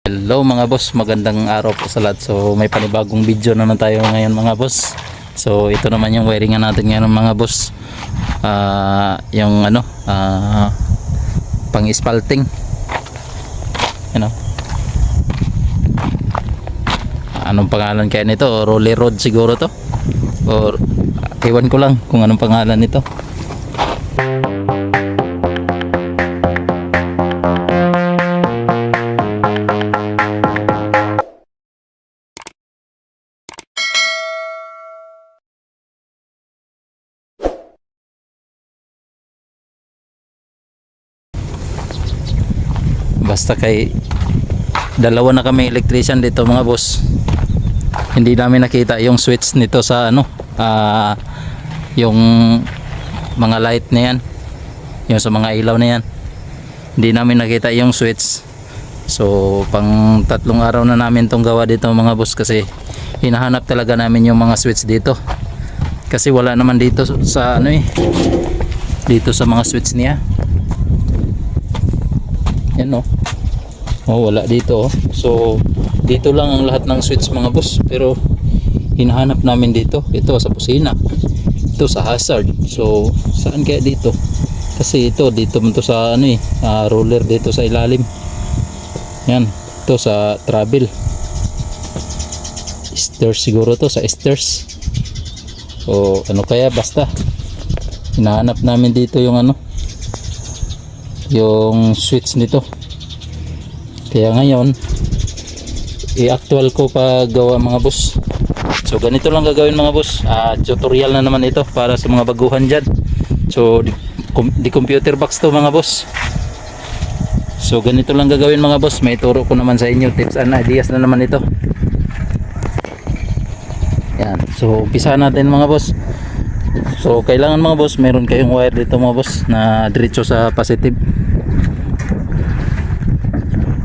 Hello mga boss, magandang araw po sa lahat. So may panibagong video naman tayo ngayon mga boss. So ito naman yung wiringan natin ngayon mga boss. Yung pang spalting. Anong pangalan kaya nito? Rolly rod siguro to. Or ewan ko lang kung anong pangalan nito. Basta kay dalawa na kami electrician dito mga boss, hindi namin nakita yung switch nito sa yung mga light na yan, yung sa mga ilaw na yan, hindi namin nakita yung switch. So pang 3 araw na namin tong gawa dito mga boss, kasi hinahanap talaga namin yung mga switch dito, kasi wala naman dito sa dito sa mga switch niya. Yan wala dito. So dito lang ang lahat ng switch mga boss, pero hinahanap namin dito. Ito sa busina, ito sa hazard. So saan kaya dito? Kasi dito man to sa roller dito sa ilalim. Yan, ito sa travel stairs siguro, to sa stairs. So kaya, basta hinahanap namin dito yung yung switch nito. Kaya ngayon i-actual ko pa gawa mga boss. So ganito lang gagawin mga boss. Tutorial na naman ito para sa mga baguhan dyan. So di computer box to mga boss. So ganito lang gagawin mga boss. May turo ko naman sa inyo, tips and ideas na naman ito. Yan. So umpisa natin mga boss. So kailangan mga boss, meron kayong wire dito mga boss na diretso sa positive.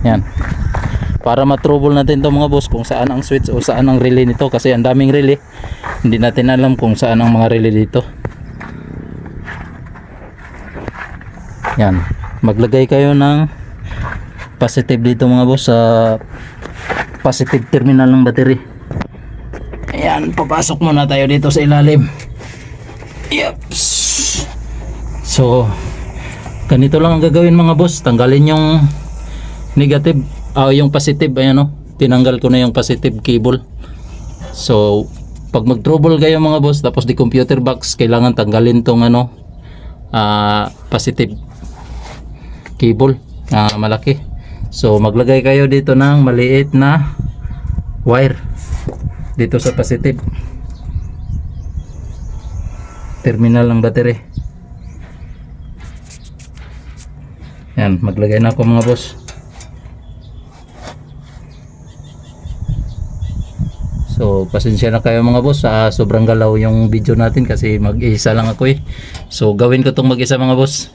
Yan. Para ma-trouble natin to mga boss kung saan ang switch o saan ang relay nito, kasi ang daming relay. Hindi natin alam kung saan ang mga relay dito. Yan. Maglagay kayo ng positive dito mga boss sa positive terminal ng battery. Ayan, papasok muna tayo dito sa ilalim. Yep. So ganito lang ang gagawin mga boss. Tanggalin yung negative, yung positive. Ayan tinanggal ko na yung positive cable. So pag mag trouble kayo mga boss, tapos di computer box, kailangan tanggalin tong positive cable malaki. So maglagay kayo dito ng maliit na wire dito sa positive terminal ng battery. Yan, maglagay na ako mga boss. So pasensya na kayo mga boss, sobrang galaw yung video natin kasi mag-isa lang ako So gawin ko tong mag-isa mga boss.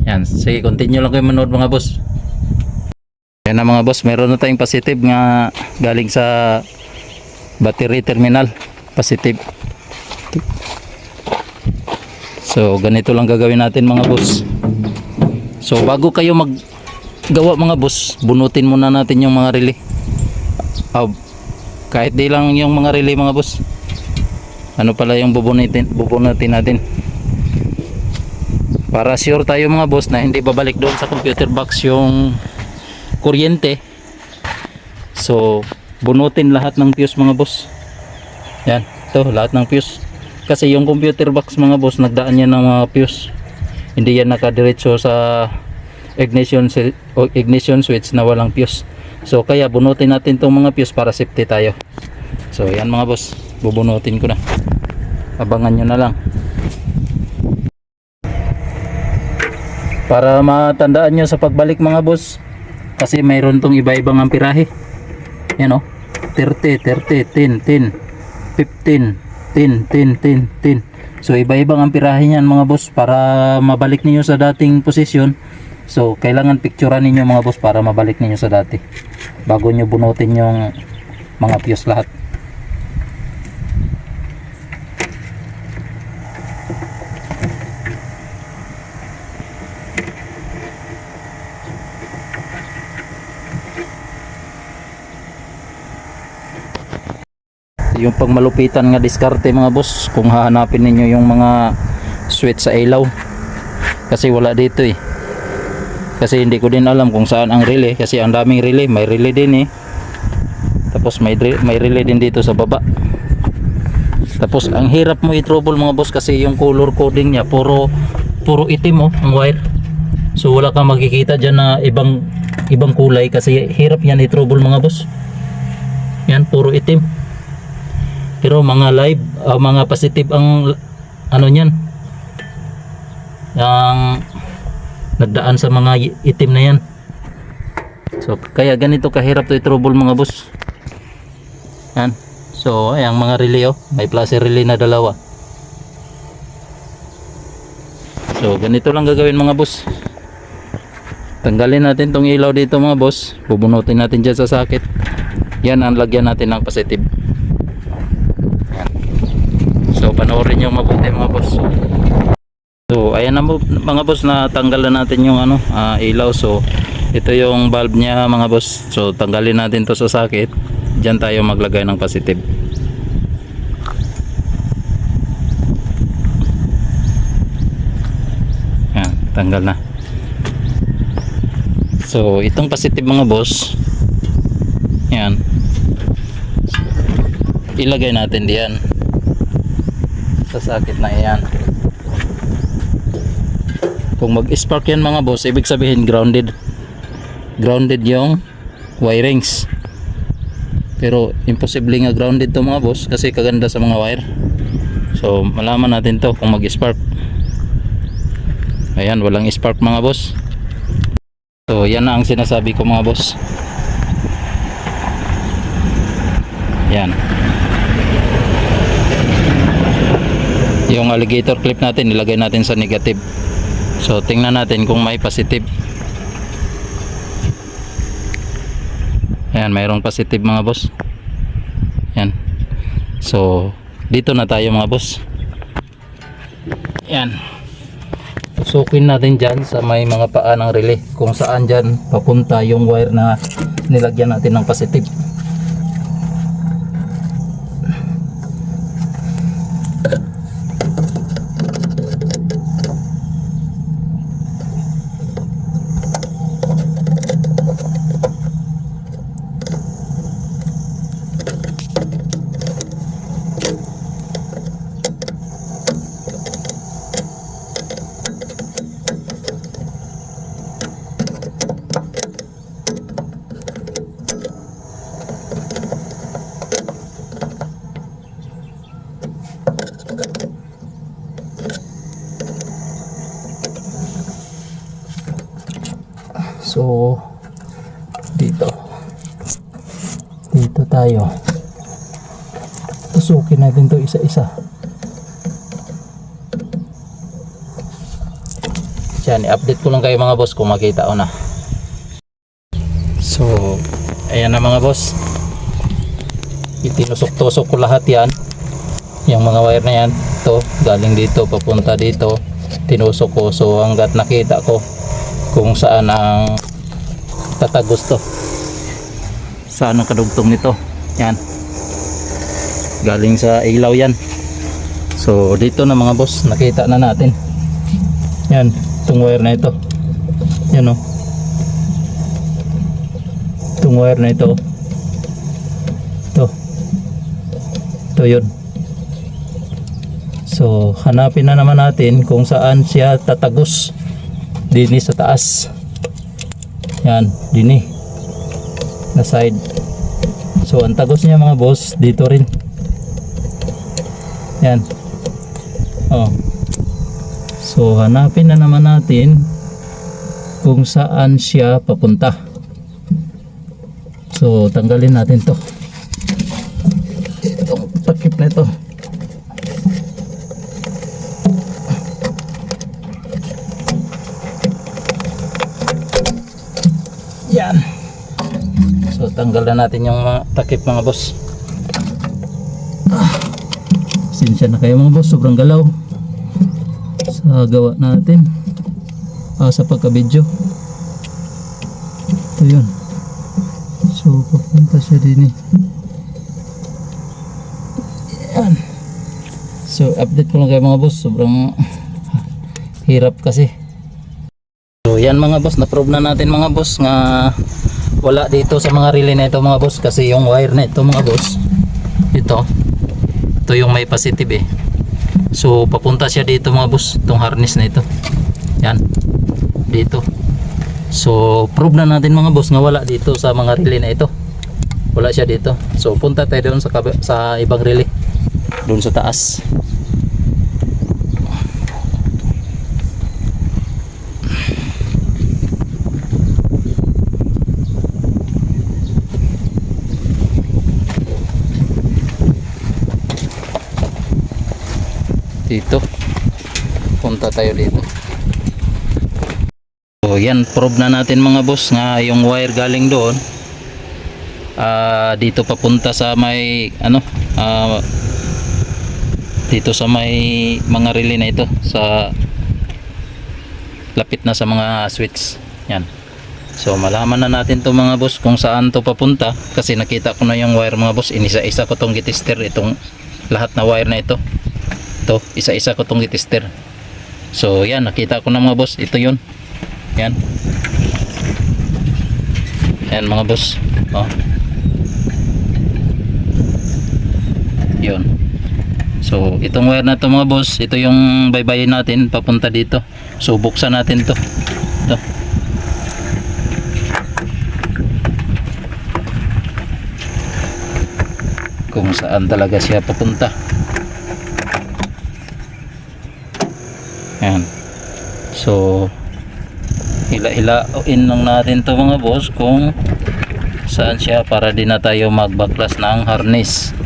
Yan, sige, continue lang kayo manood mga boss. Yan na mga boss, meron na tayong positive nga galing sa battery terminal, positive. So ganito lang gagawin natin mga boss. So bago kayo maggawa mga boss, bunutin muna natin yung mga relay. Kahit di lang yung mga relay mga boss, pala yung bubunutin natin, para sure tayo mga boss na hindi babalik doon sa computer box yung kuryente. So bunutin lahat ng fuse mga boss. Yan, ito lahat ng fuse, kasi yung computer box mga boss, nagdaan yan ng mga fuse, hindi yan nakadiretso sa ignition switch na walang fuse. So kaya bunutin natin itong mga fuse para safety tayo. So yan mga boss, bubunutin ko na, abangan nyo na lang para matandaan nyo sa pagbalik mga boss, kasi mayroon tong iba-ibang amperahe. Yan 30, 10, 10, 15, 10, 10, 10, 10. So iba-ibang amperahe yan mga boss, para mabalik niyo sa dating posisyon. So kailangan picturean ninyo mga boss para mabalik niyo sa dati, bago nyo bunutin yung mga fuse lahat. yung pagmalupitan nga diskarte mga boss kung hahanapin ninyo yung mga switch sa ilaw, kasi wala dito eh. Kasi hindi ko din alam kung saan ang relay, kasi ang daming relay, may relay din eh, tapos may relay din dito sa baba. Tapos ang hirap mo i-trouble mga boss kasi yung color coding niya puro itim oh, ang wire. So wala kang makikita dyan na ibang kulay kasi hirap yan i-trouble mga boss. Yan, puro itim. Pero mga live, mga positive ang ano niyan, ang nagdaan sa mga itim na yan. So kaya ganito kahirap to i-trouble mga boss. Yan. So ay ang mga relay oh, may plus relay na dalawa. So ganito lang gagawin mga boss. Tanggalin natin tong ilaw dito mga boss, bubunutin natin dyan sa socket. Yan ang lagyan natin ng positive. Yan. So panoorin nyo mabuti mga boss. So ayan na mga boss, na tanggalan natin yung ilaw. So ito yung bulb niya mga boss. So tanggalin natin to sa socket. Diyan tayo maglagay ng positive. Yan, tanggal na. So itong positive mga boss, yan, ilagay natin diyan sa socket na yan. Kung mag-spark yan mga boss, ibig sabihin grounded yung wirings. Pero imposible nga grounded to mga boss kasi kaganda sa mga wire. So malaman natin to kung mag-spark. Ayan, walang spark mga boss. So yan na ang sinasabi ko mga boss. Yan. Yung alligator clip natin nilagay natin sa negative. So tingnan natin kung may positive. Ayan, mayroong positive mga boss. Yan. So dito na tayo mga boss. Yan. Tusukin natin dyan sa may mga paa ng relay kung saan dyan papunta yung wire na nilagyan natin ng positive. So dito tayo tusukin natin to isa-isa. Diyan, i-update ko lang kayo mga boss kung makita ko na. So ayan na mga boss, itinusok-tusok ko lahat yan, yung mga wire na yan. To galing dito papunta dito, tinusok ko. So hanggat nakita ko kung saan ang tatagos to, saan ang kadugtong nito. Yan, galing sa ilaw yan. So dito na mga boss, nakita na natin yan, itong wire na ito. Yan o, itong wire na ito, ito yun. So hanapin na naman natin kung saan siya tatagos. Dini sa taas. Yan, dini na side. So ang tagos niya mga boss dito rin. Yan. Oh. So hanapin na naman natin kung saan siya papunta. So tanggalin natin to, itong takip na ito. Yan. So tanggalan natin yung mga takip mga boss. Pasensya na kayo mga boss, sobrang galaw sa gawa natin, sa pagka-video. Ito yun. So papunta siya din eh. Yan. So update ko lang kayo mga boss, sobrang hirap kasi. So yan mga boss, na-prove na natin mga boss nga wala dito sa mga relay na ito mga boss, kasi yung wire na ito mga boss, ito yung may positive eh. So papunta siya dito mga boss, itong harness na ito. Yan, dito. So prove na natin mga boss nga wala dito sa mga relay na ito. Wala siya dito. So punta tayo doon sa ibang relay, doon sa taas. Dito punta tayo dito. So yan, prove na natin mga boss nga yung wire galing doon dito papunta sa may dito sa may mga relay na ito, sa lapit na sa mga switch. Yan. So malaman na natin to mga boss kung saan to papunta, kasi nakita ko na yung wire mga boss. Inisa-isa ko tong gitester, itong lahat na wire na ito. Ito, isa-isa ko tong gitester. So yan, nakita ko na mga boss, ito yun. Yan. Yan mga boss. Oh. Yun. So itong wire na to mga boss, ito yung baybayin natin papunta dito. So buksan natin to. Ito. Kung saan talaga siya papunta. Yan. So hila-hilain lang natin to mga boss kung saan siya, para di na tayo magbaklas ng harness.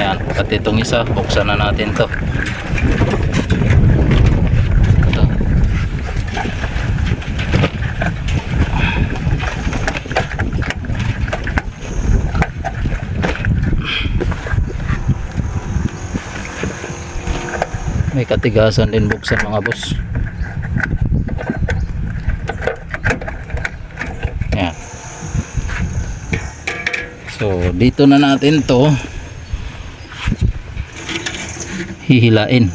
Yan. At itong isa, buksan na natin to. Ito. May katigasan din buksan mga boss. Yan. So dito na natin to hihilain.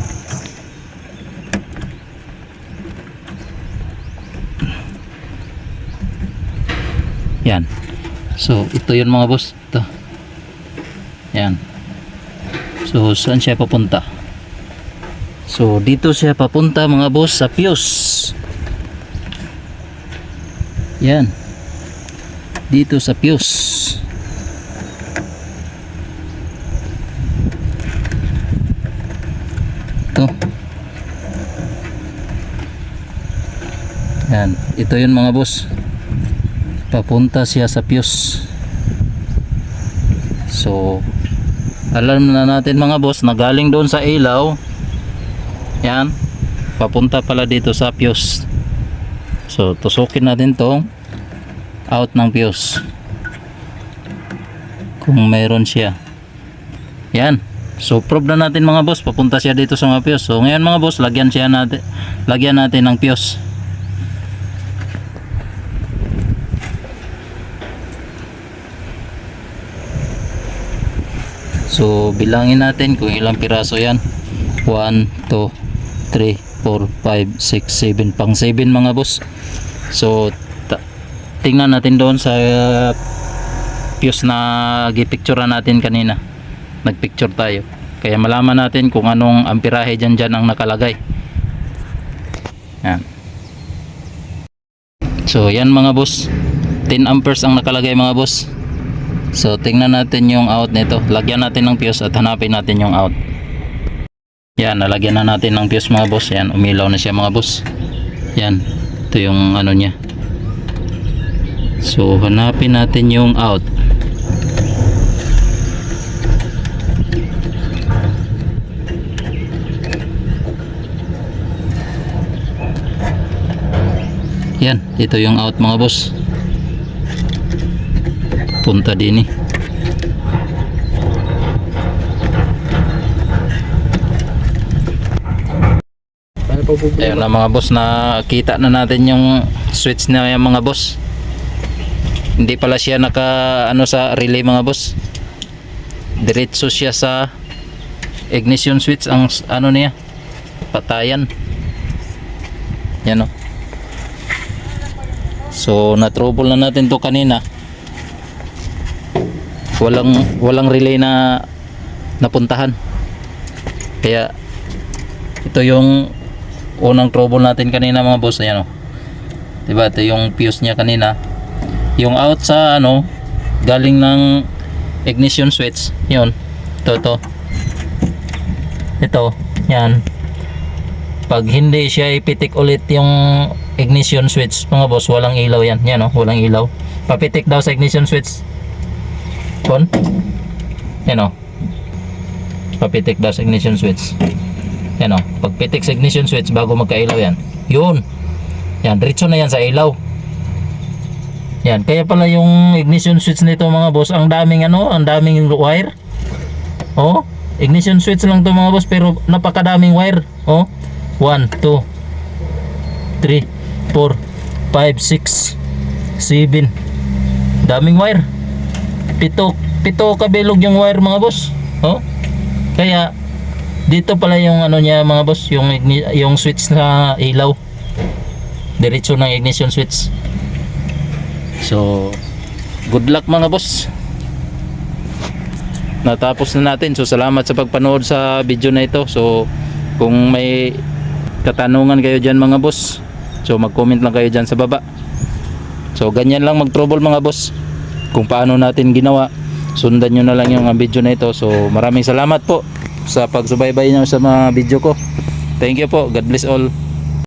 Yan. So ito yun mga boss, ito. Yan. So saan siya papunta? So dito siya papunta mga boss, sa fuse. Yan. Dito sa fuse. Ito. Yan. Ito yun mga boss. Papunta siya sa fuse. So alam na natin mga boss na galing doon sa ilaw. Yan, papunta pala dito sa fuse. So tusukin natin tong out ng fuse kung mayroon siya. Yan. So prove na natin mga boss, papunta siya dito sa mga fuse. So ngayon mga boss, lagyan natin ng fuse. So bilangin natin kung ilang piraso yan. 1, 2, 3, 4, 5, 6, 7. Pang 7 mga boss. So tingnan natin doon sa fuse na gipicturean natin kanina. Nagpicture tayo, kaya malaman natin kung anong amperahe dyan ang nakalagay. Yan. So yan mga boss, 10 amperes ang nakalagay mga boss. So tingnan natin yung out nito. Lagyan natin ng fuse at hanapin natin yung out. Yan, nalagyan na natin ng fuse mga boss. Yan, umilaw na siya mga boss. Yan, ito yung ano niya. So hanapin natin yung out. Yan, ito yung out mga boss. Punta din eh. Ayun na mga boss, nakita na natin yung switch na yung mga boss. Hindi pala siya naka ano sa relay mga boss. diretso siya sa ignition switch ang ano niya, patayan. Yan o. So na-trouble na natin to kanina. Walang relay na napuntahan. Kaya ito yung unang trouble natin kanina mga boss. Ayan o. Diba, ito yung fuse niya kanina. Yung out sa ano, galing ng ignition switch. Yun. Ito. Yan. Pag hindi siya ipitik ulit yung ignition switch mga boss, walang ilaw yan. Yan o, walang ilaw. Papitik daw sa ignition switch. Kon. Yan o. Papitik daw sa ignition switch. Yan o. Pagpitik sa ignition switch bago magkailaw yan. Yun. Yan, diretso na yan sa ilaw. Yan, kaya pala yung ignition switch nito mga boss, ang daming ano, ang daming wire. Oh, ignition switch lang to mga boss pero napakadaming wire. Oh, 1, 2, 3, 4, 5, 6, 7. Daming wire. Pito kabilog yung wire mga boss. Oh. Kaya dito pala yung ano niya mga boss, yung switch na ilaw. Diretso ng ignition switch. So, good luck mga boss. Natapos na natin. So, salamat sa pagpanood sa video na ito. So, kung may katanungan kayo dyan mga boss, so mag-comment lang kayo dyan sa baba. So, ganyan lang mag-trouble mga boss. Kung paano natin ginawa, sundan nyo na lang yung video na ito. So, maraming salamat po sa pagsubaybay nyo sa mga video ko. Thank you po. God bless all.